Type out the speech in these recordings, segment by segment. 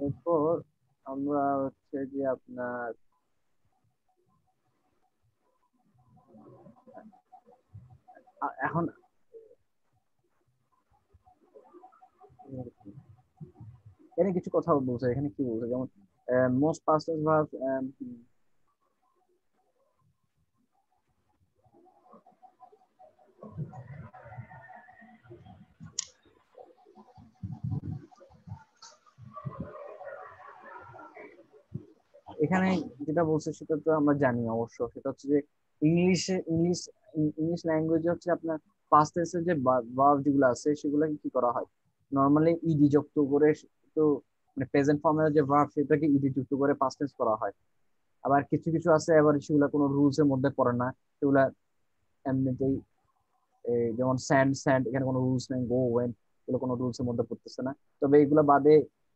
এরপর আমরা হচ্ছে যে আপনার এখন এখানে কিছু কথা বলছে, এখানে কি বলছে, যেমন মোস্ট পাস্ট ভার্ব, এখানে যেটা বলছে সেটা তো আমরা জানি অবশ্য, সেটা হচ্ছে যে ইংলিশ ল্যাঙ্গুয়েজে হচ্ছে আপনার পাস্ট টেন্সের যে ভার্ব যেগুলো আছে সেগুলোকে কি করা হয়, নর্মালি ইডি যুক্ত করে, তো মানে প্রেজেন্ট ফর্মের যে ভার্ব সেটাকে ইডি যুক্ত করে পাস্ট টেন্স করা হয়। আবার কিছু কিছু আছে আবার সেগুলা কোনো রুলস এর মধ্যে পড়ে না, সেগুলা এমনিতেই যেমন স্যান্ড স্যান্ড, এখানে কোনো রুলস নেই, গো ওয়েন এগুলো কোনো রুলস এর মধ্যে পড়তেছে না। তবে এগুলো বাদে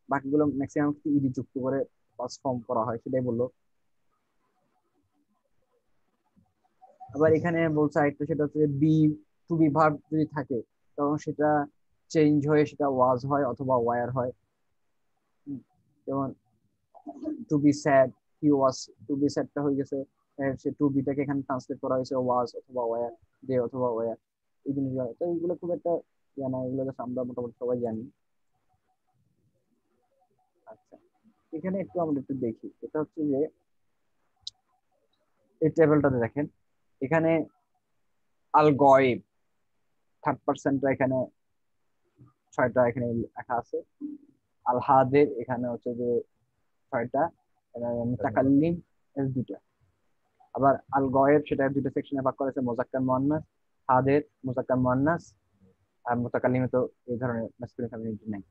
বাকিগুলো ম্যাক্সিমাম ইডি যুক্ত করে পাস্ট ফর্ম করা হয়, সেটাই বললো। আবার এখানে বলছে আরেকটা, সেটা হচ্ছে বি টু বি ভার্ব যদি থাকে তখন সেটা চেঞ্জ হয়ে সেটা ওয়াজ হয় অথবা ওয়ার হয়। যেমন to be sad, he was, to be স্যাডটা হয়ে গেছে, সে টু বিটাকে এখানে ট্রান্সলেট করা হয়েছে ওয়াজ অথবা ওয়ার, দে অথবা ওয়ার, এই জিনিসগুলো। তো এইগুলো খুব একটা জানা, এগুলো আমরা মোটামুটি সবাই জানি। আচ্ছা, এখানে একটু আমরা একটু দেখি, এটা হচ্ছে যে এই টেবিলটাতে দেখেন, এখানে আল গয়েব থার্ড পার্সেন্টটা এখানে 6টা এখানে লেখা আছে। আল হাদের এখানে হচ্ছে যে 6টা, মুতাকাল্লিম এর 2টা। আবার আল গয়েব সেটা 2টা সেকশনে ভাগ করেছে, মুজাক্কার মুয়ান্নাস, হাদের মুজাক্কার মুয়ান্নাস, আর মুতাকাল্লিমে তো এই ধরনের মাসকুলিন ফেমিনিন নাই।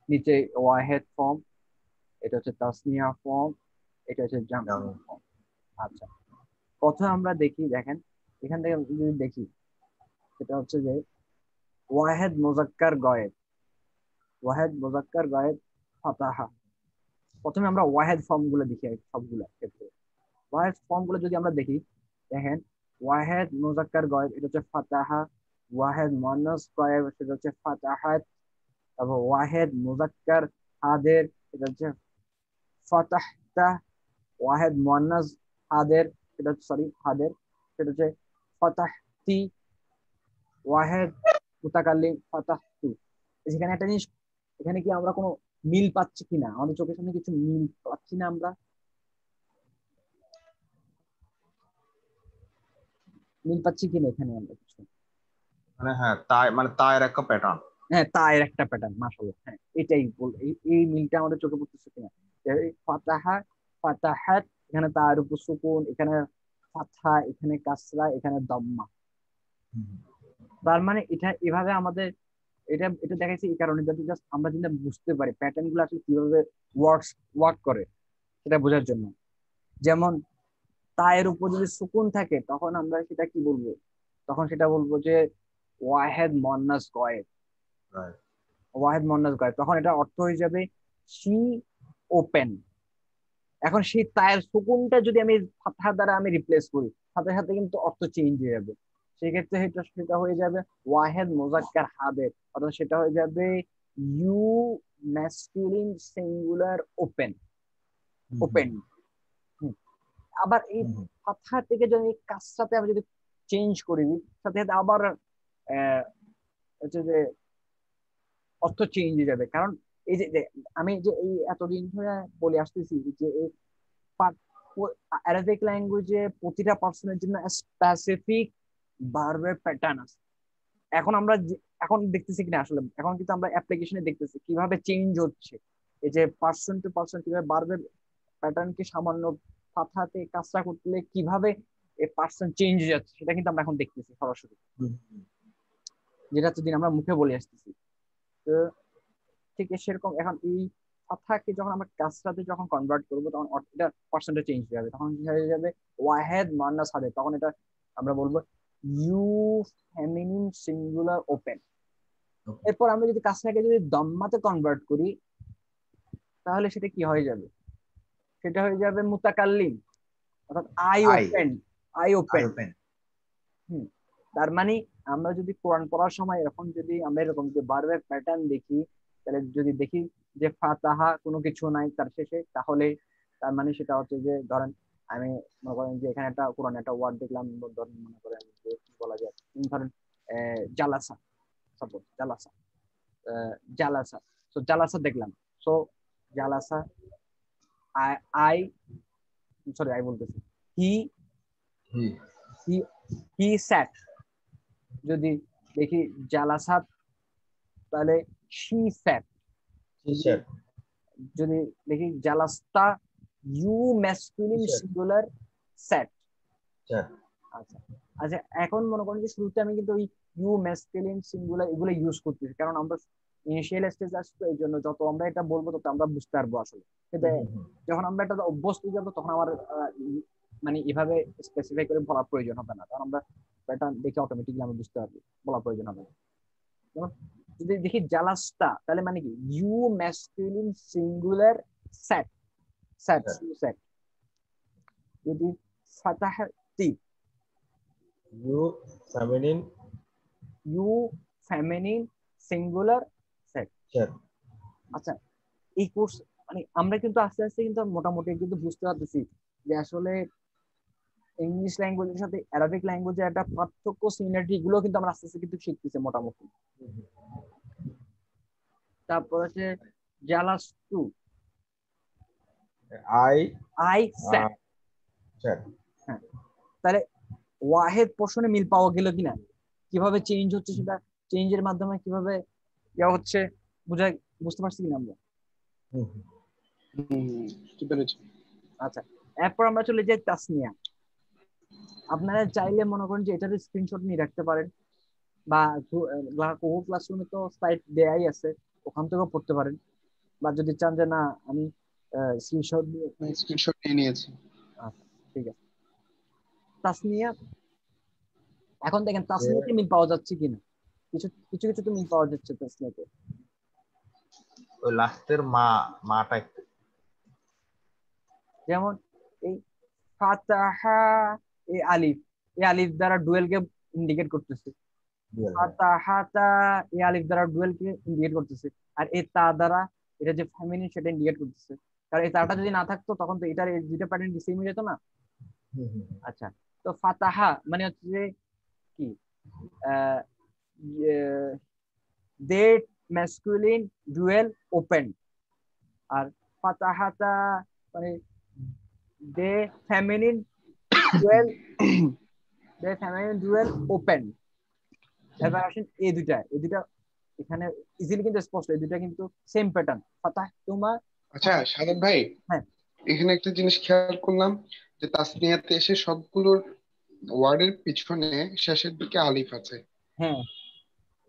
নিচে ওয়াহেদ ফর্ম, এটা হচ্ছে তাসনিয়া ফর্ম, এটা হচ্ছে জামা ফর্ম। আচ্ছা, কথা আমরা দেখি, দেখেন এখান থেকে যদি দেখি, সেটা হচ্ছে যে ওয়াহেদ মুজাক্কার গয়েব, ওয়াহেদ মুজাক্কার গয়েব ফাতাহা। প্রথমে আমরা ওয়াহেদ ফর্ম গুলো দেখি সবগুলো ক্ষেত্রে। ওয়াহেদ ফর্ম গুলো যদি আমরা দেখি, দেখেন ওয়াহেদ মুজাক্কার গয়েব এটা হচ্ছে ফাতাহা, ওয়াহেদ মুয়ান্নাস গয়েব সেটা হচ্ছে ফাতাহাত, তারপর ওয়াহেদ মুজাক্কার হাদের এটা হচ্ছে ফাতাহতা, ওয়াহেদ মুয়ান্নাস হাদের সেটা হচ্ছে সরি হাদের সেটা হচ্ছে ফাতাহতি, ওয়াহেদ মুতাকাল্লিম ফাতাহতু। সেখানে একটা জিনিস, এখানে কি আমরা কোনো মিল পাচ্ছি কিনা, আমাদের চোখের সামনে কিছু মিল পাচ্ছি না আমরা, মিল পাচ্ছি কিনা এখানে আমরা কিছু? মানে হ্যাঁ, তাই মানে তায়ের একটা প্যাটার্ন। হ্যাঁ, তা এর একটা প্যাটার্ন, মাশাআল্লাহ, হ্যাঁ এটাই বল, এই মিলটা আমাদের চোখে পড়তেছে কিনা। এই ফাতাহা, ফাতাহাত, এখানে তার উপর সুকুন, এখানে ফাতহা, এখানে কাসরা, এখানে দাম্মা। তার মানে এটা এভাবে আমাদের এটা এটা দেখাইছে এই কারণে যাতে জাস্ট আমরা যেটা বুঝতে পারি প্যাটার্ন গুলো আসলে কিভাবে ওয়ার্ক করে সেটা বোঝার জন্য। যেমন তায়ের উপর যদি সুকুন থাকে তখন আমরা সেটা কি বলবো, তখন সেটা বলবো যে ওয়াহেদ মুয়ান্নাস গয়েব, ওয়াহেদ মুয়ান্নাস গয়েব, তখন এটা অর্থ হয়ে যাবে শি ওপেন। এখন সেই তায়ের সুকুনটা যদি আমি ফাতহা দ্বারা আমি রিপ্লেস করি, সাথে সাথে কিন্তু অর্থ চেঞ্জ হয়ে যাবে। সেক্ষেত্রে সেটা হয়ে যাবে ওয়াহেদ মুজাক্কার হাদের, অর্থাৎ সেটা হয়ে যাবে you masculine singular open, open. আবার এই ফাতহা থেকে যদি কাসরাতে আমি যদি চেঞ্জ করি, সাথে সাথে আবার হচ্ছে যে অর্থ চেঞ্জ হয়ে যাবে। কারণ এই যে আমি যে এই এতদিন ধরে বলে আসতেছি যে এই অ্যারাবিক ল্যাঙ্গুয়েজে প্রতিটা পার্সনের জন্য স্পেসিফিক ভার্বের প্যাটার্ন আছে। এখন আমরা এখন দেখতেছি কিনা আসলে, এখন কিন্তু আমরা অ্যাপ্লিকেশনে দেখতেছি কিভাবে চেঞ্জ হচ্ছে, এই যে পার্সন টু পার্সন কিভাবে ভার্বের প্যাটার্নকে সামান্য ফাতহাতে কাজটা করলে কিভাবে এই পার্সন চেঞ্জ হয়ে যাচ্ছে, সেটা কিন্তু আমরা এখন দেখতেছি সরাসরি, যেটা এতদিন আমরা মুখে বলে আসতেছি। তো ঠিক সেরকম এখন এই কথাকে যখন আমরা কাজটাতে যখন কনভার্ট করবো তখন এটা পার্সেন্টেজ চেঞ্জ হয়ে যাবে, তখন হয়ে যাবে ওয়াহেদ মুয়ান্নাস হাদের, তখন এটা আমরা বলবো ইউ ফেমিনিন সিঙ্গুলার ওপেন। এরপর আমরা যদি কাজটাকে যদি দম্মাতে কনভার্ট করি তাহলে সেটা কি হয়ে যাবে, সেটা হয়ে যাবে মুতাকাল্লিম, অর্থাৎ আই ওপেন, আই ওপেন। তার মানে আমরা যদি কোরআন পড়ার সময় এখন যদি আমরা এরকম যে ভার্বের প্যাটার্ন দেখি, তাহলে যদি দেখি যে ফাতাহা কোনো কিছু নাই তার শেষে, তাহলে তার মানে সেটা হচ্ছে যে ধরেন আমি মনে করেন যে এখানে একটা কোরআন একটা ওয়ার্ড দেখলাম, ধরেন মনে করেন যে কি বলা যায়, ধরেন জালাসা, সাপোজ জালাসা, জালাসা, তো জালাসা দেখলাম, সো জালাসা, আই আই সরি আই বলতেছি, হি হি হি হি স্যাট। যদি দেখি জালাসাত, তাহলে শি স্যাট। টি শার্ট যদি দেখি জালাস্তা, you masculine singular sat. Shirt আচ্ছা আচ্ছা, এখন মনে করেন যে শুরুতে আমি কিন্তু ওই ইউ ম্যাসকুলিন সিঙ্গুলার এগুলো ইউজ করতেছি, কারণ আমরা ইনিশিয়াল স্টেজ আসতো, এই জন্য যত আমরা এটা বলবো তত আমরা বুঝতে পারবো আসলে। কিন্তু যখন আমরা এটা অভ্যস্ত হয়ে যাবো তখন আমার মানে এভাবে স্পেসিফাই করে বলার প্রয়োজন হবে না, কারণ আমরা এটা দেখে অটোমেটিকলি আমরা বুঝতে পারবো, বলার প্রয়োজন হবে না। যেমন যদি দেখি জালাস্তা, তাহলে মানে কি you masculine singular sat, sat sat. যদি ফাতাহাতি, you feminine you feminine singular set. Shirt. আচ্ছা, এই কোর্স মানে আমরা কিন্তু আস্তে আস্তে কিন্তু মোটামুটি কিন্তু বুঝতে পারতেছি যে আসলে ইংলিশ ল্যাঙ্গুয়েজের সাথে অ্যারাবিক ল্যাঙ্গুয়েজের একটা পার্থক্য, সিমিলারিটি এগুলো কিন্তু আমরা আস্তে আস্তে কিন্তু শিখতেছি মোটামুটি। তারপর হচ্ছে জালাস্তু, আই আই স্যাট। শার্ট। হ্যাঁ, তাহলে ওয়াহেদ পোর্শনে মিল পাওয়া গেল কিনা, কিভাবে চেঞ্জ হচ্ছে সেটা, চেঞ্জের মাধ্যমে কিভাবে ইয়া হচ্ছে বুঝা, বুঝতে পারছি কিনা আমরা? বুঝতে পেরেছি। আচ্ছা, এরপর আমরা চলে যাই তাসনিয়া। আপনারা চাইলে মনে করেন যে এটার স্ক্রিনশট নিয়ে রাখতে পারেন, বা গুগল ক্লাসরুমে তো সাইট দেয়াই আছে, ওখান থেকেও পড়তে পারেন, বা যদি চান যে না আমি স্ক্রিনশট নিয়ে। স্ক্রিনশট নিয়ে নিয়েছি। আচ্ছা ঠিক আছে। তাসনিয়া, এখন দেখেন তাসনিয়াতে মিল পাওয়া যাচ্ছে কিনা, কিছু কিছু কিছু তো মিল পাওয়া যাচ্ছে তাসনিয়াতে। ওই লাস্টের মাটা একটু যেমন এই ফাতাহা, এই আলিফ, এই আলিফ দ্বারা ডুয়েলকে ইন্ডিকেট করতেছে, দিয়ে ফাতাহাতা এই আলিফ দ্বারা ডুয়েলকে ইন্ডিকেট করতেছে, আর এই তা দ্বারা এটা যে ফেমিনিন সেটা ইন্ডিকেট করতেছে, কারণ এই তাটা যদি না থাকতো তখন তো এটার এই দুইটা প্যাটার্ন সেম হয়ে যেত না। আচ্ছা, তো ফাতাহা মানে হচ্ছে যে কি, দে ম্যাসকুলিন ডুয়েল ওপেন, আর ফাতাহাতা মানে দে ফেমিনিন ডুয়েল, দে ফেমিনিন ডুয়েল ওপেন। এবার আসেন এই দুইটা, এই দুইটা এখানে ইজিলি কিন্তু স্পষ্ট, এই দুইটা কিন্তু সেম প্যাটার্ন, ফাতাহ তুমা। আচ্ছা সাদত ভাই, হ্যাঁ এখানে একটা জিনিস খেয়াল করলাম যে তাসনিয়াতে এসে সবগুলোর ওয়ার্ডের পিছনে শেষের দিকে আলিফ আছে, হ্যাঁ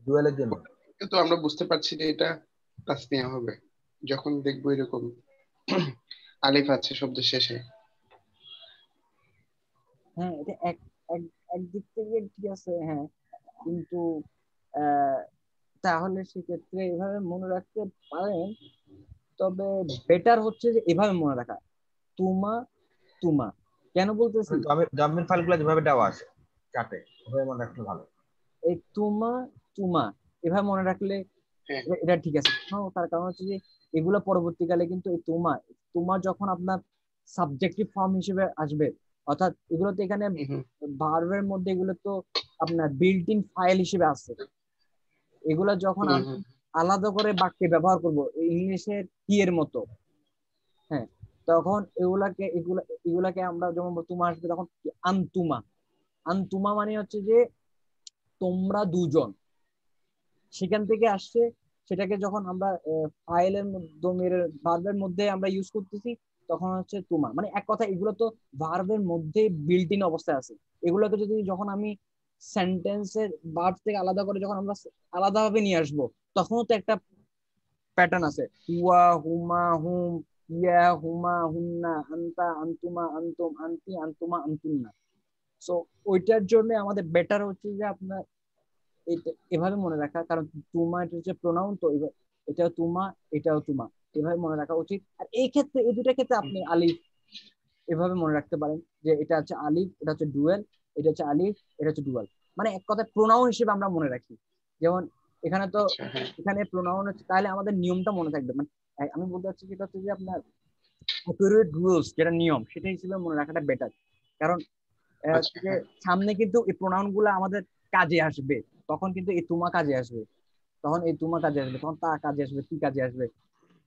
ডুয়েলের জন্য। কিন্তু আমরা বুঝতে পারছি যে এটা তাসনিয়া হবে যখন দেখবো এরকম আলিফ আছে শব্দের শেষে। হ্যাঁ, এটা এক এক একদিক থেকে ঠিক আছে, হ্যাঁ, কিন্তু আহ, তাহলে সেক্ষেত্রে এভাবে মনে রাখতে পারেন, তবে বেটার হচ্ছে যে এভাবে মনে রাখা, তুমা তুমা। কেন বলতেছি, জমির ফাইলগুলো যেভাবে দেওয়া আছে চার্টে ওভাবে মনে রাখলে ভালো। এই তুমা তুমা এভাবে মনে রাখলে হ্যাঁ। এটা ঠিক আছে। তার কারণ হচ্ছে যে এগুলো পরবর্তীকালে কিন্তু এই তোমা, তোমা যখন আপনার সাবজেক্টিভ ফর্ম হিসেবে আসবে, অর্থাৎ এগুলো তো এখানে ভার্বের মধ্যে এগুলো তো আপনার বিল্ট ইন ফাইল হিসেবে আছে, এগুলো যখন আমি আলাদা করে বাক্যে ব্যবহার করব ইংলিশের কি এর মতো, হ্যাঁ, তখন এগুলাকে আমরা যখন তুমা আসবে তখন আনতুমা, আনতুমা মানে হচ্ছে যে তোমরা দুজন, সেখান থেকে আসছে। সেটাকে যখন আমরা ফাইলের মাধ্যমে ভার্বের মধ্যে আমরা ইউজ করতেছি তখন হচ্ছে তোমা, মানে এক কথা এগুলো তো ভার্বের মধ্যে বিল্ট ইন অবস্থায় আছে। এগুলোকে যদি যখন আমি সেন্টেন্সের ভার্ব থেকে আলাদা করে যখন আমরা আলাদাভাবে নিয়ে আসবো, তখনও তো একটা প্যাটার্ন আছে, হুয়া হুমা হুম, ইয়া হুমা হুন্না, আন্তা আন্তুমা আন্তুম, আন্তি আন্তুমা আন্তুন্না। সো ওইটার জন্য আমাদের বেটার হচ্ছে যে আপনার এটা এভাবে মনে রাখা, কারণ তুমা এটা হচ্ছে প্রোনাউন, তো এটাও তুমা, এটাও তুমা, এভাবে মনে রাখা উচিত। আর এই ক্ষেত্রে এই দুটা ক্ষেত্রে আপনি আলিফ এভাবে মনে রাখতে পারেন যে এটা হচ্ছে আলিফ, এটা হচ্ছে ডুয়েল, এটা হচ্ছে আলিফ, এটা হচ্ছে ডুয়েল। মানে এক কথায় প্রোনাউন হিসেবে আমরা মনে রাখি। যেমন এখানে তো আচ্ছা, হ্যাঁ। এখানে প্রোনাউন হচ্ছে, তাহলে আমাদের নিয়মটা মনে থাকবে। মানে আমি বলতে চাচ্ছি যেটা হচ্ছে যে আপনার অ্যাকুরেট রুলস, যেটা নিয়ম, সেটা হিসেবে মনে রাখাটা বেটার। কারণ আচ্ছা, যে হ্যাঁ। সামনে কিন্তু এই প্রোনাউন গুলো আমাদের কাজে আসবে, তখন কিন্তু এই তোমা কাজে আসবে, তখন এই তোমা কাজে আসবে, তখন তা কাজে আসবে, কি কাজে আসবে।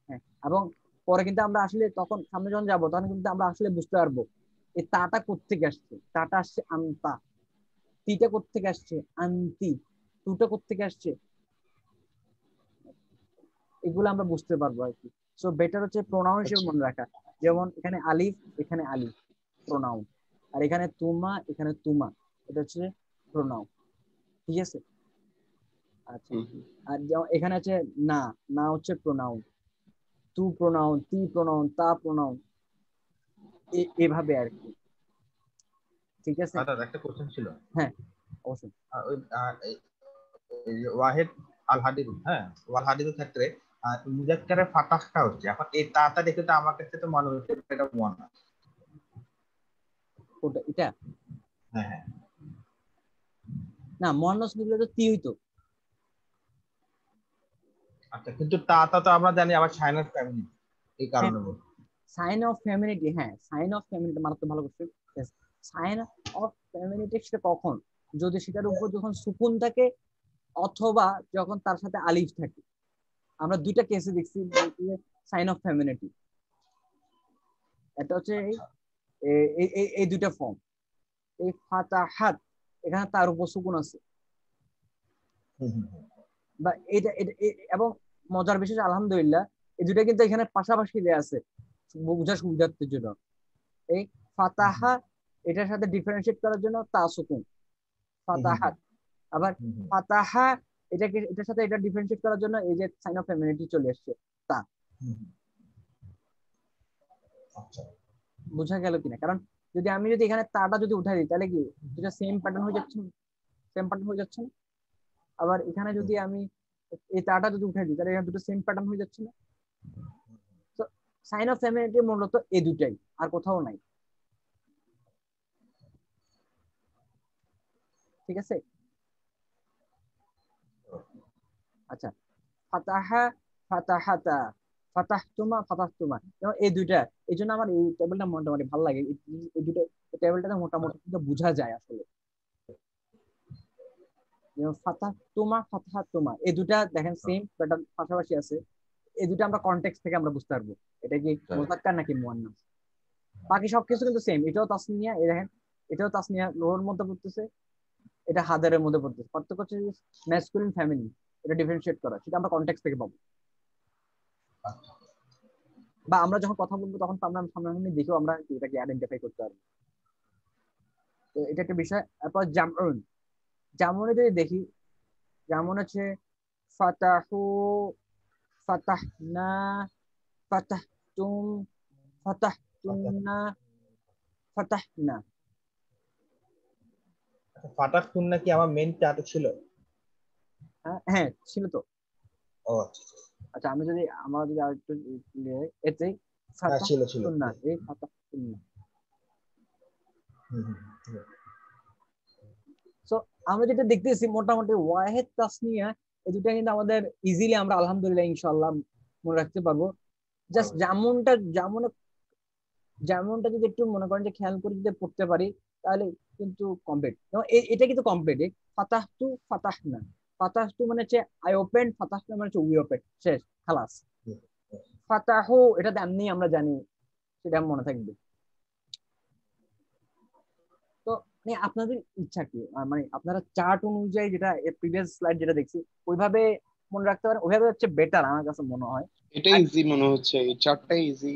হ্যাঁ, এবং পরে কিন্তু আমরা আসলে তখন সামনে যখন যাবো তখন কিন্তু আমরা আসলে বুঝতে পারবো এই তাটা কোত্থেকে আসছে। তাটা আসছে আন্তা, তিটা কোত্থেকে আসছে আন্তি, তুটা কোত্থেকে আসছে, এগুলো আমরা বুঝতে পারবো আর কি। সো বেটার হচ্ছে প্রোনাউন হিসেবে আচ্ছা। মনে রাখা। যেমন এখানে আলিফ, এখানে আলিফ প্রোনাউন, আর এখানে তুমা, এখানে তুমা, এটা হচ্ছে প্রোনাউন। ঠিক আছে? আচ্ছা, হুম, হুম। আর যেমন এখানে আছে না, না হচ্ছে প্রোনাউন, তু প্রোনাউন, তি প্রোনাউন, তা প্রোনাউন, এভাবে আর কি। ঠিক আছে? আচ্ছা, একটা কোশ্চেন ছিল। হ্যাঁ, অবশ্যই। ওই এই যে ওয়াহেদ আল হাদিদ, হ্যাঁ, ওয়াল হাদিদের ক্ষেত্রে মুজাক্কারের ফাতাহটা হচ্ছে, এখন এই তাটা দেখে তো আমার কাছে তো মনে হচ্ছে এটা মুয়ান্নাস। কোনটা এটা? হ্যাঁ, হ্যাঁ। না, মহানস নিলে তো তি হইতো। আচ্ছা, কিন্তু তাতা তো আমরা জানি আবার সাইনাস ফ্যামিলি, এই হ্যাঁ, কারণে বলছি। সাইন অফ ফ্যামিলিটি, হ্যাঁ সাইন অফ ফ্যামিলিটি মারাত্মক ভালো করছে। সাইন অফ ফ্যামিলিটি সেটা কখন, যদি সেটার উপর যখন সুকুন থাকে অথবা যখন তার সাথে আলিফ থাকে। আমরা দুইটা কেসে দেখছি সাইন অফ ফ্যামিলিটি। এটা হচ্ছে আচ্ছা। এই দুইটা ফর্ম। এই ফাতাহাত, এখানে তার উপর সুকুন আছে, হুম, হুম, হুম। বা এবং মজার বিশেষ আলহামদুলিল্লাহ এই দুইটা কিন্তু এখানে পাশাপাশি দেয়া আছে বোঝার সুবিধার্থের জন্য। এই হুম, হুম, ফাতাহা, এটার সাথে ডিফারেন্সিয়েট করার জন্য তা সুকুন, হুম, হুম, ফাতাহাত। আবার হুম, হুম, ফাতাহা, এটার সাথে এটা ডিফারেন্সিয়েট করার জন্য এই যে সাইন অফ ফেমিনিটি চলে আসছে, তা। হুম, হুম। আচ্ছা। বোঝা গেল কিনা? কারণ যদি এখানে তাটা যদি উঠাই দিই তাহলে কি দুটা সেম প্যাটার্ন হয়ে যাচ্ছে, সেম প্যাটার্ন হয়ে যাচ্ছে না? আবার এখানে হুম, যদি আমি এই তাটা যদি উঠাই দিই তাহলে এখানে দুটো সেম প্যাটার্ন হয়ে যাচ্ছে না? তো সাইন অফ ফেমিনিটি মূলত এই দুটাই, আর কোথাও নাই। ঠিক আছে? আচ্ছা, ফাতাহা, ফাতাহাতা, ফাতাহতুমা, ফাতাহতুমা, যেমন এই দুইটা। এই জন্য আমার এই টেবিলটা মোটামুটি ভালো লাগে। এই দুটো টেবিলটাতে মোটামুটি কিন্তু বোঝা যায় আসলে। যেমন ফাতাহতুমা, ফাতাহাতুমা, এই দুটা দেখেন সেম প্যাটার্ন পাশাপাশি আছে। এই দুটো আমরা কনটেক্সট থেকে আমরা বুঝতে পারবো এটা কি তাই। মুযাক্কার নাকি মুয়ান্নাস। বাকি সবকিছু কিন্তু সেম। এটাও তাসনিয়া, এই দেখেন এটাও তাসনিয়া লোহর মধ্যে পড়তেছে, এটা হাদারের মধ্যে পড়তেছে। পার্থক্য হচ্ছে ম্যাসকুলিন ফ্যামিলি, এটা ডিফারেন্সিয়েট করা, সেটা আমরা কনটেক্সট থেকে পাবো। আচ্ছা। বা আমরা যখন কথা বলবো তখন তো আমরা সামনাসামনি দেখেও আমরা এটাকে আইডেন্টিফাই করতে পারবো। তো এটা একটা বিষয়। তারপর জামউন, জামুনে যদি দেখি, যেমন হচ্ছে ফাতাহু, ফাতাহনা, ফাতাহতুম, আচ্ছা, ফাতাহতুন্না, ফাতাহনা। ফাটাক খুন নাকি আমার মেন চাটে ছিল। হ্যাঁ, হ্যাঁ, ছিল তো। ও আচ্ছা, আচ্ছা। আচ্ছা, আমরা যদি আরেকটু এতে হ্যাঁ, ছিল ছিল। ফাতাহতুন্না, এই ফাতাহতুন্না। হুম, হুম, হুম। সো আমরা যেটা দেখতেছি মোটামুটি ওয়াহেদ তাসনিয়া, এই দুটা কিন্তু আমাদের ইজিলি আমরা আলহামদুলিল্লাহ ইনশাআল্লাহ মনে রাখতে পারবো। জাস্ট যেমনটা যদি একটু মনে করেন যে খেয়াল করে যদি পড়তে পারি তাহলে কিন্তু কমপ্লিট। এটা কিন্তু কমপ্লিট। ফাতাহতু, ফাতাহনা, ফাতাহতু মানে হচ্ছে আই ওপেন, ফাতাহনা মানে হচ্ছে উই ওপেন, শেষ, খালাস। হুম, ফাতাহু এটা এমনি আমরা জানি, সেটা মনে থাকবে। তো মানে আপনাদের ইচ্ছা কি, মানে আপনারা চার্ট অনুযায়ী, যেটা প্রিভিয়াস স্লাইড যেটা দেখছি ওইভাবে মনে রাখতে পারেন, ওইভাবে হচ্ছে বেটার আমার কাছে মনে হয়। এটাই আর ইজি মনে হচ্ছে, এই চারটাই ইজি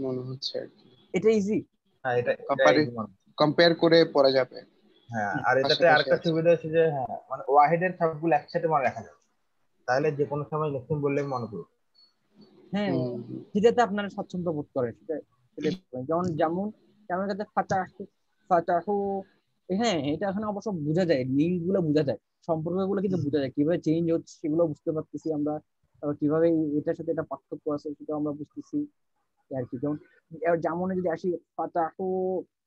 মনে হচ্ছে আর কি। এটা ইজি। হ্যাঁ, এটা কম্পারে easy মনে হয়। কম্পেয়ার করে পড়া যাবে। হ্যাঁ, আর এটাতে পাশাপাশি আরেকটা আছে। সুবিধা হচ্ছে যে, হ্যাঁ, মানে ওয়াহিদের সবগুলো একসাথে মনে রাখা যাবে, তাহলে যে কোনো সময় লেসন বললে মনে করবে। হ্যাঁ, হুম, হুম। যেটাতে আপনারা স্বাচ্ছন্দ্য বোধ করেন সেটাই করেন। যেমন যেমন কাছে ফাতাহু, ফাতাহু, হ্যাঁ এটা এখন অবশ্য বোঝা যায়, লিঙ্ক গুলো বোঝা যায়, সম্পর্ক গুলো কিন্তু বোঝা যায়, কিভাবে চেঞ্জ হচ্ছে সেগুলো বুঝতে পারতেছি আমরা। তারপর কিভাবে এটার সাথে এটা পার্থক্য আছে সেটাও আমরা বুঝতেছি আর কি। যেমন যেমন যদি আসি ফাতাহু,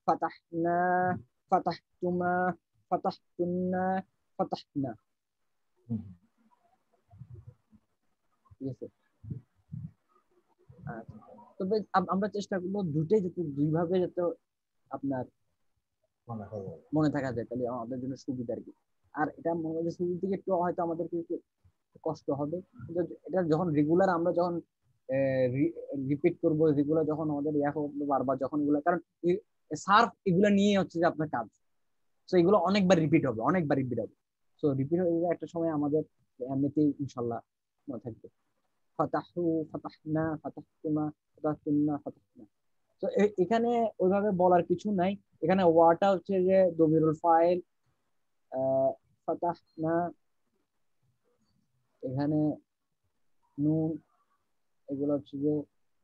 ফাতাহনা, ফাতাহতুমা, ফাতাহতুন্না, ফাতাহনা, ঠিক আছে। আচ্ছা, তবে আমরা চেষ্টা করবো দুটোই যাতে দুইভাবে যাতে আপনার মনে থাকা যায়, তাহলে আমাদের জন্য সুবিধা আর কি। আর এটা মনে হয় যে শুরুর দিকে একটু হয়তো আমাদেরকে একটু কষ্ট হবে, কিন্তু এটা যখন রেগুলার আমরা যখন রিপিট করবো, রেগুলার যখন আমাদের ইয়া করবো বারবার, যখন এগুলো, কারণ সার্ফ এগুলো নিয়ে হচ্ছে যে আপনার কাজ, তো এগুলো অনেকবার রিপিট হবে, অনেকবার রিপিট হবে। তো রিপিট হয়ে গেলে একটা সময় আমাদের এমনিতেই ইনশাল্লাহ মনে থাকবে। ফাতাহু, ফাতাহনা, ফাতাহতুনা, ফাতাহতুন্না, ফাতাহনা। তো এখানে ওইভাবে বলার কিছু নাই। এখানে ওয়াটা হচ্ছে যে দমিরুল ফাইল, ফাতাহনা, এখানে নুন, এগুলো হচ্ছে যে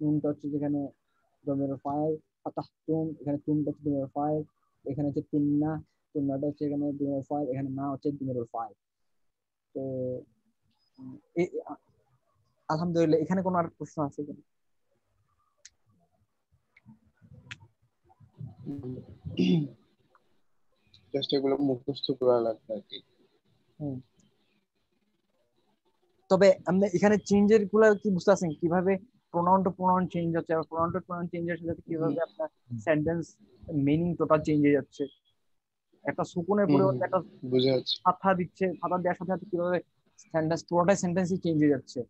নুনটা হচ্ছে যেখানে দমিরুল ফাইল, ফাতাহতুম এখানে তুমটা হচ্ছে দমিরুল ফাইল, এখানে হচ্ছে তুন্না, তুন্নাটা হচ্ছে এখানে দমিরুল ফাইল, এখানে না হচ্ছে দমিরুল ফাইল। তো আলহামদুলিল্লাহ। এখানে কোনো আর প্রশ্ন আছে কিনা? জাস্ট এগুলো মুখস্থ করা লাগবে আর কি। তবে আপনি এখানে চেঞ্জের গুলো কি বুঝতে পারছেন, কিভাবে প্রোনাউন টু প্রোনাউন চেঞ্জ হচ্ছে, আর প্রোনাউন টু প্রোনাউন চেঞ্জের সাথে কিভাবে আপনার সেন্টেন্স মিনিং টোটাল চেঞ্জ হয়ে যাচ্ছে। একটা সুকুনের পরিবর্তে একটা বুঝা যাচ্ছে। ফাথা দিচ্ছে, ফাথা দেওয়ার সাথে সাথে কিভাবে সেন্টেন্স, পুরোটাই সেন্টেন্সই চেঞ্জ হয়ে যাচ্ছে।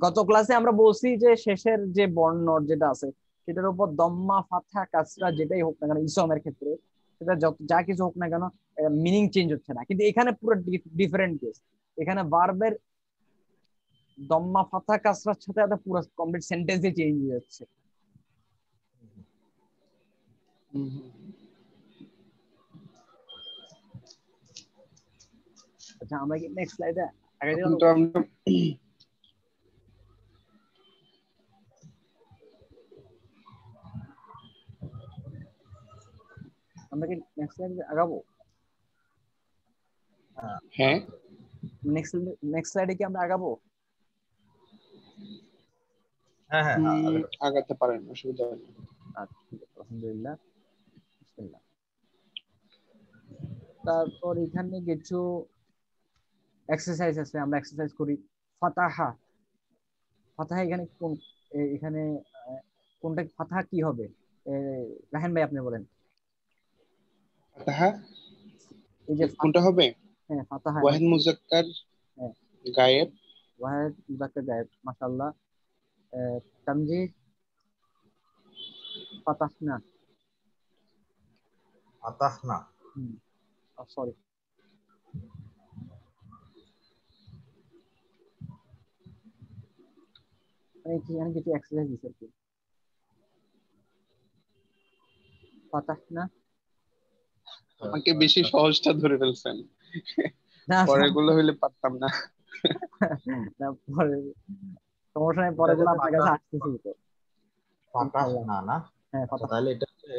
গত ক্লাসে আমরা বলছি যে শেষের যে বর্ণ যেটা আছে সেটার উপর দম্মা, ফাথা, কাসরা যেটাই হোক না কেন ইসমের ক্ষেত্রে, সেটা যা কিছু হোক না কেন মিনিং চেঞ্জ হচ্ছে না। কিন্তু এখানে পুরো ডিফারেন্ট কেস। এখানে ভার্বের দম্মা, ফাথা, কাসরার সাথে একটা পুরো কমপ্লিট সেন্টেন্সই চেঞ্জ হয়ে যাচ্ছে। আচ্ছা, আমরা কি নেক্সট স্লাইডে আগে এখন যাব? তো আমরা আমরা কি নেক্সট স্লাইডে আগাবো? হ্যাঁ, নেক্সট স্লাইডে কি আমরা আগাবো? হ্যাঁ হ্যাঁ হ্যাঁ আগাতে পারেন, অসুবিধা নেই। আচ্ছা, ঠিক আছে, আলহামদুলিল্লাহ, বিসমিল্লাহ। তারপর এখানে কিছু এক্সারসাইজ আছে, আমরা এক্সারসাইজ করি। ফাতাহা, ফাতাহা এখানে কোন, এখানে কোনটা ফাতাহা কি হবে? রাহান ভাই আপনি বলেন। ফাতাহা এই যে কোনটা হবে? হ্যাঁ, ফাতাহা ওয়াহিদ মুজাক্কার হ্যাঁ, গায়েব। ওয়াহিদ মুজাক্কার গায়েব, মাশাআল্লাহ। তামজিদ, ফাতাহনা। ফাতাহনা, সরি, এখানে কিছু এক্সারসাইজ দিচ্ছে আর কি। ফাতাহনা, আমাকে বেশি সহজটা ধরে ফেলছেন, না পরেরগুলো হইলে পারতাম না। না, পরে সমস্যা নেই, পরে এটা গুলো হচ্ছে আপনার কাছে আসতেছি তো ইনশাআল্লাহ। ফাতাহনা না? হ্যাঁ, আচ্ছা, ফাতাহ, তাহলে এটা হচ্ছে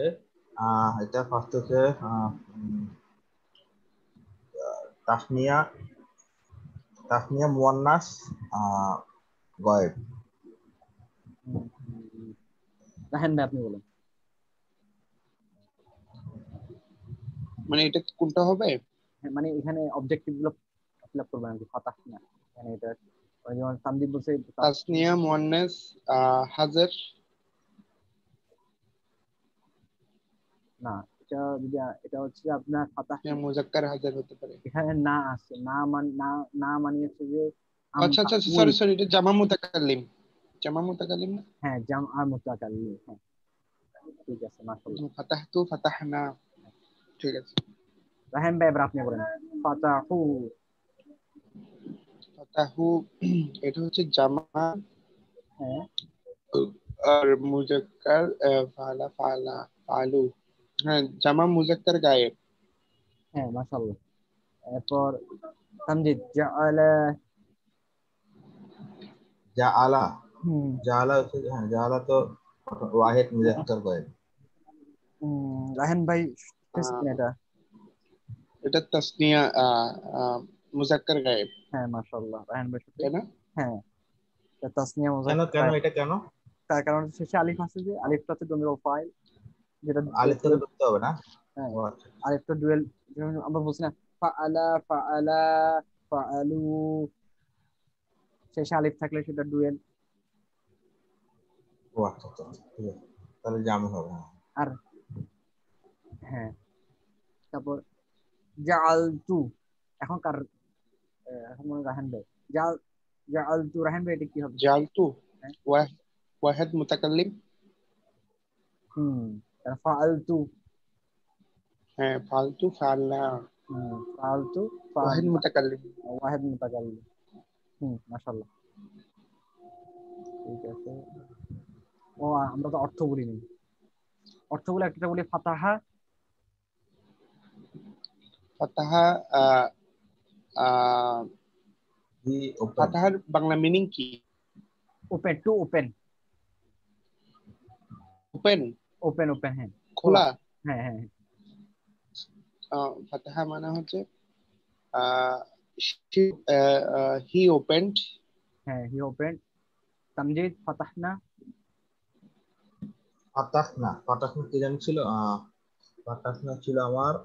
এটা ফার্স্ট হচ্ছে তাসনিয়া, তাসনিয়া মুয়ান্নাস গয়েব। রাহেন ভাই আপনি বলেন। মানে এটা কোনটা হবে? হ্যাঁ, মানে এখানে অবজেক্টিভ গুলো ফিল আপ করবেন আর কি, ফাতাহনা। মানে এটা যেমন সামদীপ বলছে তাসনিয়া মুয়ান্নাস হাজার। না, এটা যদি এটা হচ্ছে আপনার ফাতাহ, মুজাক্কার হাজার হতে পারে। এখানে না আছে, না মান না, না মানে হচ্ছে যে আচ্ছা আচ্ছা, সরি সরি, এটা জামা মুতাকাল্লিম, জামা মুতাকাল্লিম না? হ্যাঁ, জাম আর মুতাকাল্লিম, হ্যাঁ, ঠিক আছে, মাশাআল্লাহ। ফাতাহতু, ফাতাহনা, ঠিক আছে। রাহেন ভাই এবার আপনি বলেন। ফাতাহু, ফাতাহু এটা হচ্ছে জামা, হ্যাঁ আর মুজাক্কার ফালা, ফালা, ফালু। হ্যাঁ, জামা মুজাক্কার গায়েব। হ্যাঁ, মাশাআল্লাহ। এরপর তামজিদ, জাআলা, জাআলা, হুম, জাআলা হচ্ছে, হ্যাঁ জাআলা তো ওয়াহিদ মুজাক্কার গয়েব। রাহেন ভাই আহ, এটা, এটা তাসনিয়া মুজাক্কার গায়েব, হ্যাঁ মাশাআল্লাহ, রাহেন ভাই সাথে, তাই না? হ্যাঁ, এটা তাসনিয়া কেন মুজাক্কার কেন গায়েব। এটা কেন? তার কারণ শেষে আলিফ আছে, যে আলিফটা হচ্ছে দমিরুল ফাইল, যেটা আলিফ তো ডুয়েল, করতে হবে না? হ্যাঁ, ও আচ্ছা। আলিফটা ডুয়েল, আমরা বলছি না ফাআলা ফাআলা ফাআলু, শেষে আলিফ থাকলে সেটা ডুয়েল। ও আচ্ছা আচ্ছা আচ্ছা, ঠিক আছে, তাহলে জামে হবে। হ্যাঁ। আর হ্যাঁ, তারপর জাআলতু, এখন কার এখন মনে হয় রাহান ভাই। জাল জাআলতু, রাহান ভাই এটা কি হবে? জালতু হ্যাঁ, ওয়াহিদ মুতাকাল্লিম। হুম, ফাআলতু, হ্যাঁ, ফালতু ফাআলনা ফাআলতু ওয়াহিদ ফাআলনা, মুতাকাল্লিম। ওয়াহিদ মুতাকাল্লিম। মাশাআল্লাহ, ঠিক আছে। ও, আমরা তো অর্থ বলিনি। অর্থগুলো একটা বলি ফাতাহা। ফাতাহা, আহ, আহ, হি ওপেন। ফাতাহার বাংলা মিনিং কি? Open, to open. Open, open open, হ্যাঁ, খোলা। খোলা। হ্যাঁ হ্যাঁ হ্যাঁ। ফাতাহা মানে হচ্ছে হি ওপেন্ড। হ্যাঁ, হি ওপেন। তামজিদ, ফাতাহনা। ফাতাহনা কি জানি ছিল, ফাতাহনা ছিল আমার,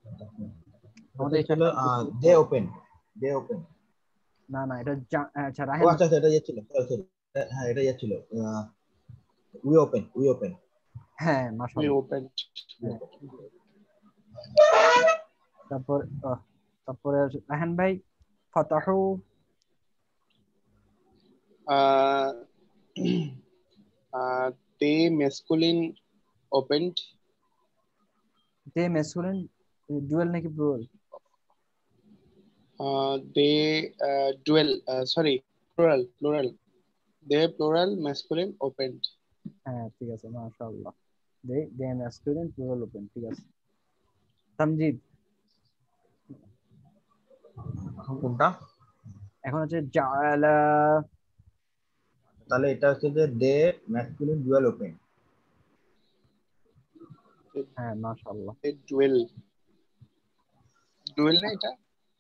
এটা আমাদের এই ছিল চ্যাপ্টার, দে ওপেন, দে ওপেন। না না, এটা আচ্ছা ও রাহেন। আচ্ছা আচ্ছা, এটা ইয়ে ছিল, sorry, sorry, হ্যাঁ এটা ইয়ে ছিল, উই ওপেন, উই ওপেন। হ্যাঁ, হি মাশাআল্লাহ। ওপেন্ড। হ্যাঁ, তারপর তারপরে রাহেন ভাই, ফাতাহু। দে মেসকুলিন ওপেন্ড। দে মেসকুলিন, ডুয়েল নাকি প্লুরাল? দে ডুয়েল, সরি, প্লুরাল প্লুরাল। দে প্লুরাল মেসকুলিন ওপেন্ড। হ্যাঁ, ঠিক আছে, মাশাআল্লাহ। দে দে মেসকুলিন প্লুরাল ওপেন, ঠিক আছে। তামজিদ, এখন কোনটা? এখন হচ্ছে জাআলা। তাহলে এটা হচ্ছে যে দে ম্যাসকুলিন ডুয়াল ওপেন। হ্যাঁ, মাশাআল্লাহ। ডুয়েল, ডুয়েল না এটা?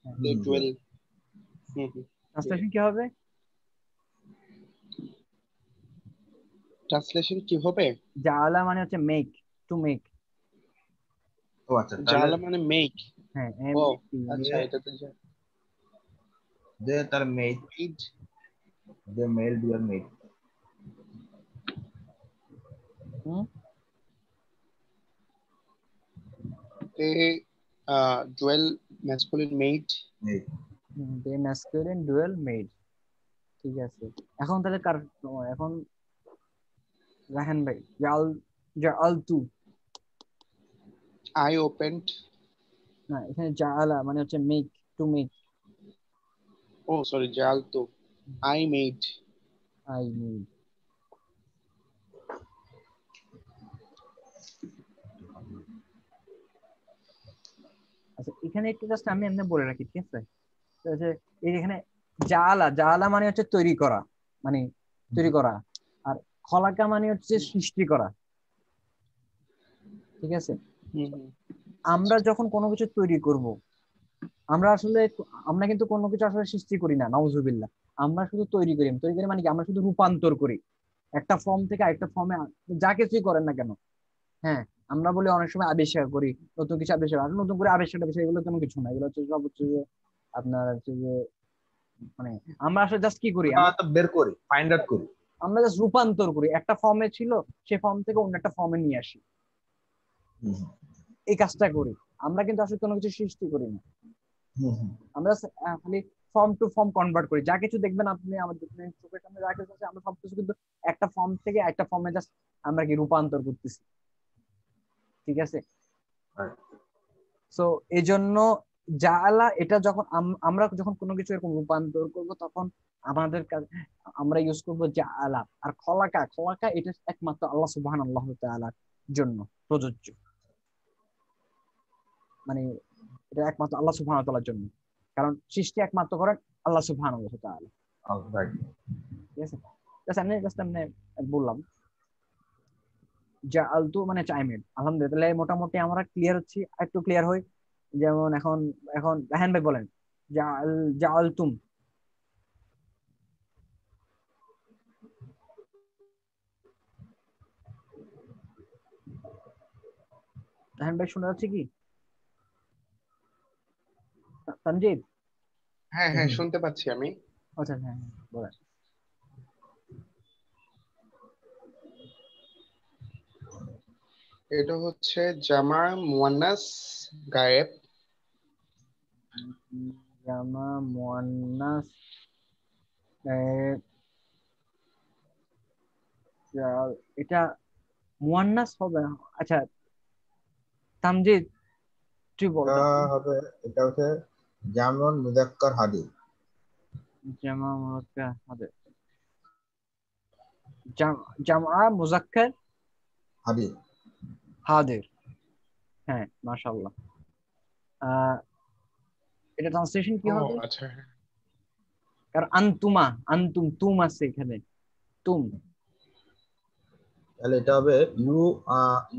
হ্যাঁ, দে ডুয়াল। ডুয়েল। হুম হুম। ট্রান্সলেশন কি হবে? ট্রান্সলেশন কি হবে? জাআলা মানে হচ্ছে মেক, টু মেক। ও আচ্ছা, তাহলে জালা মানে মেক। হ্যাঁ, ও MED। আচ্ছা, দে, এটা তো দে তার মেড, মেড। দে মেল ডুয়াল মেড। হুম, দে ডুয়েল ম্যাসকুলিন মেড। মেড। দে ম্যাসকুলিন ডুয়েল মেড, ঠিক আছে। এখন তাহলে কার সময়? এখন রাহান ভাই, জাআলতু। I opened. না, এখানে জাআলা মানে হচ্ছে মেক, টু মেক। ও সরি, জাল তো আই মেড। I made. আচ্ছা, এখানে একটু জাস্ট আমি এমনি বলে রাখি, ঠিক আছে। তো হচ্ছে এই এখানে জাআলা, জাআলা মানে হচ্ছে তৈরি করা, মানে তৈরি করা। আর খলাকা মানে হচ্ছে সৃষ্টি করা, ঠিক আছে। হুম হুম। আমরা যখন কোনো কিছু তৈরি করব, আমরা আসলে আমরা কিন্তু কোনো কিছু আসলে সৃষ্টি করি না, নাউজুবিল্লাহ। আমরা শুধু তৈরি করি। তৈরি করি মানে কি, আমরা শুধু রূপান্তর করি একটা ফর্ম থেকে আরেকটা ফর্মে। যা কিছুই করেন না কেন, হ্যাঁ, আমরা বলি অনেক সময় আবিষ্কার করি, নতুন কিছু আবিষ্কার, আর নতুন করে আবিষ্কার বিষয়, এগুলো কোনো কিছু না। এগুলো হচ্ছে সব হচ্ছে যে আপনার হচ্ছে যে মানে আমরা আসলে জাস্ট কি করি, ওটা আমরা তো বের করি, ফাইন্ড আউট করি। আমরা জাস্ট রূপান্তর করি। একটা ফর্মে ছিল, সেই ফর্ম থেকে অন্য একটা ফর্মে নিয়ে আসি, হুম হুম এই কাজটা করি। আমরা কিন্তু আসলে কোনো কিছু সৃষ্টি করি না। হুম হুম। আমরা খালি ফর্ম টু ফর্ম কনভার্ট করি। যা কিছু দেখবেন আপনি আমাদের চোখের সামনে যা কিছু আছে, আমরা সবকিছু কিন্তু একটা ফর্ম থেকে একটা ফর্মে জাস্ট আমরা কি রূপান্তর করতেছি, ঠিক আছে। সো এই জন্য জাআলা, এটা যখন আমরা যখন কোনো কিছু এরকম রূপান্তর করব, তখন আমাদের আমরা ইউজ করব জাআলা। আর খলাকা, খলাকা এটা একমাত্র আল্লাহ সুবহানাহু ওয়া তাআলার জন্য প্রযোজ্য, মানে এটা একমাত্র আল্লাহ সুবহানাহু ওয়া তাআলার জন্য, কারণ সৃষ্টি একমাত্র করেন আল্লাহ সুবহানাহু ওয়া তাআলা, অলরাইট। ঠিক আছে। জাস্ট আমি বললাম জাআলতু মানে চাইমেড। আলহামদুলিল্লাহ, মোটামুটি আমরা ক্লিয়ার হচ্ছি, একটু ক্লিয়ার হই। যেমন এখন এখন রাহান ভাই বলেন, জাআল জাআলতুম। রাহান ভাই শোনা যাচ্ছে কি? তানজিদ? হ্যাঁ হ্যাঁ শুনতে পাচ্ছি আমি। আচ্ছা হ্যাঁ হ্যাঁ, বলেন। এটা হচ্ছে জামা মুয়ান্নাস গায়েব। জামা মুয়ান্নাস আহ, এটা মুয়ান্নাস হবে না। আচ্ছা তামজিদ তুই বল এটা তাহলে। হবে, এটা হচ্ছে জামুন মুজাক্কার হাদি। জামা মুজাক্কার হাদির। জামা মুজাক্কার হাদি। হাদির। হ্যাঁ মাশাআল্লাহ। আহ এটা ট্রান্সলেশন কি ও হবে? আচ্ছা হ্যাঁ। কারণ আন্তুমা, আন্তুম, তুম আছে এখানে, তুম। তাহলে এটা হবে ইউ,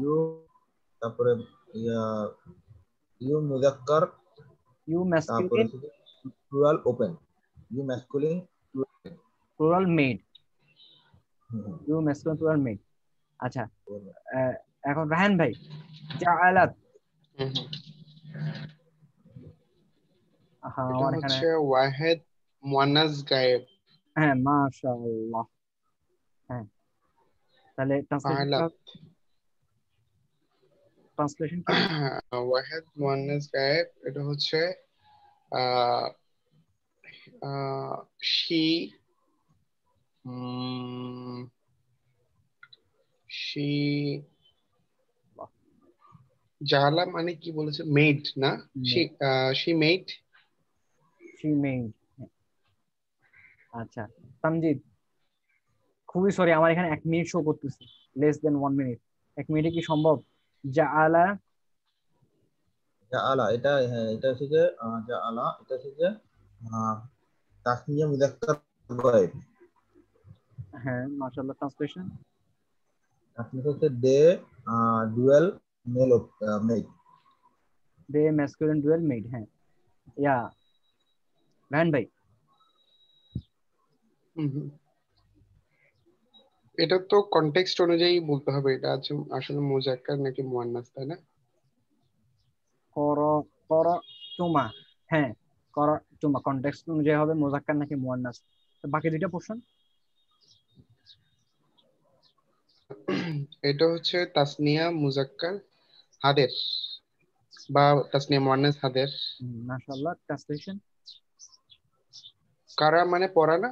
ইউ, তারপরে ইয়া, ইউ মুজাক্কার, ইউ তারপরে masculine plural open, you masculine. Plural made. You masculine plural made. আচ্ছা আহ, এখন রাহান ভাই, জাআলাত। হুম, হুম। হ্যাঁ এটা আমার এখানে। হচ্ছে ওয়াহেদ মুয়ান্নাস গায়েব। হ্যাঁ মাশাআল্লাহ। হ্যাঁ তাহলে ট্রান্সলেশন কি আলাত। হবে? ট্রান্সলেশন কি হবে? ওয়াহেদ মুয়ান্নাস গায়েব এটা হচ্ছে আহ শি, শি জাহালা মানে কি বলেছে, মেড না? She, she made. She made. আচ্ছা তামজিদ, খুবই সরি আমার এখানে 1 মিনিট শো করতেছে, লেস দেন 1 মিনিট। 1 মিনিটে কি সম্ভব? জাআলা। যা আলা, এটা হ্যাঁ, এটা হচ্ছে যে যা আলা, এটা হচ্ছে যে আহ, তাসনিয়া মুজাক্কার গায়েব। হ্যাঁ মাশাআল্লাহ ট্রান্সলেশন। তাসনিয়া হচ্ছে দে ডুয়েল মেল মেড। দে ম্যাসকুলিন ডুয়েল মেড। হ্যাঁ ইয়া রাহান ভাই। হুম, হুম। এটা তো কনটেক্সট অনুযায়ী বলতে হবে এটা আছে আসলে মুজাক্কার নাকি মুয়ান্নাস, তাই না? কর, কর তুমা। হ্যাঁ কর তুমা কনটেক্সট অনুযায়ী হবে মুজাক্কার নাকি মুয়ান্নাস। তো বাকি দুইটা পোর্শন? এটা হচ্ছে তাসনিয়া মুজাক্কার হাদের বা তাসনিয়া মুয়ান্নাস হাদের। মাশাআল্লাহ ট্রান্সলেশন। কারা মানে পড়া না?